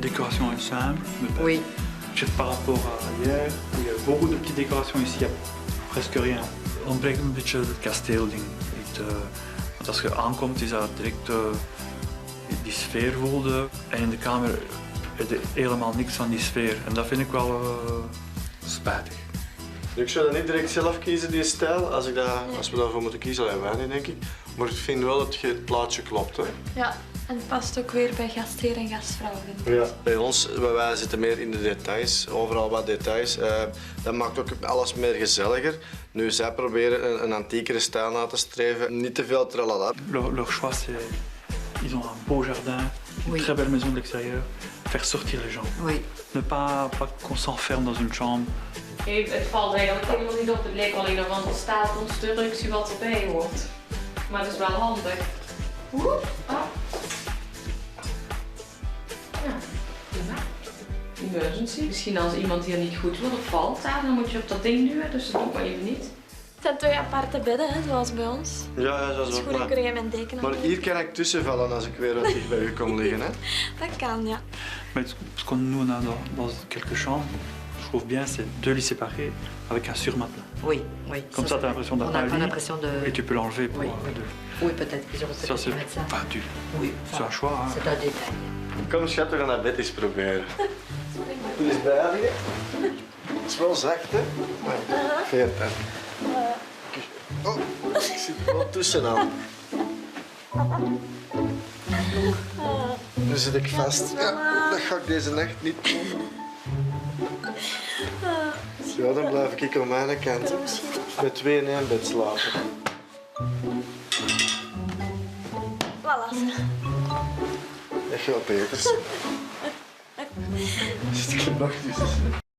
La décoration est simple, mais Oui. par rapport à hier, où il y a beaucoup de petites décorations, ici il n'y a presque rien. Het ontbreekt een beetje het kasteelding. Want als je aankomt is dat direct die sfeer voelde. En in de kamer heb je helemaal niks van die sfeer. En dat vind ik wel spijtig. Ik zou dat niet direct zelf kiezen, die stijl. Als we daarvoor moeten kiezen, alleen wij niet, denk ik. Maar ik vind wel dat het plaatje klopt. Hè. Ja, en het past ook weer bij gastheer en gastvrouw. Ja. Bij ons, wij zitten meer in de details, overal wat details. Dat maakt ook alles meer gezelliger. Nu, zij proberen een antiekere stijl na te streven, niet te veel tralala. Leur choix, c'est ils ont un beau jardin, une Oui. très belle maison d'extérieur, faire sortir les gens. Oui. Ne pas qu'on s'enferme dans une chambre. Nee, het valt eigenlijk helemaal niet op. Het leek alleen op een staalconstructie wat erbij hoort. Maar het is wel handig. Woep, ah. Ja, prima. Emergency. Misschien als iemand hier niet goed wil of valt daar, dan moet je op dat ding duwen. Dus dat doe ik maar even niet. Het zijn 2 aparte bedden, hè, zoals bij ons. Ja, dat Het is is ook goed, dan kun je mijn deken Maar aan. hier kan ik tussenvallen als ik weer wat dicht bij u kom liggen. Hè. Dat kan, ja. Mais ce qu'on nous on a dans quelques chambres, je trouve bien, c'est 2 lits séparés avec un surmatelas. Oui, oui. Comme ça, tu as l'impression On d'avoir n'a un pas lit l'impression de... et tu peux l'enlever pour Oui. deux. Oui, peut-être qu'ils auraient Ça, peut-être c'est pu mettre ça. enfin, Oui. c'est un choix. Hein. C'est un détail. Kom schat, we gaan dat bed eens proberen. Doe eens bij liggen. Het is wel zacht, hè? Maar veert dan. Oh, ik zit er wel tussenaan. Nu zit ik vast. Ja, dat ga ik deze nacht niet doen. Ja, dan blijf ik aan mijn kant. Met 2 in 1 bed slapen. Voilà. Dat gaat beter. Zit ik er nog tussen?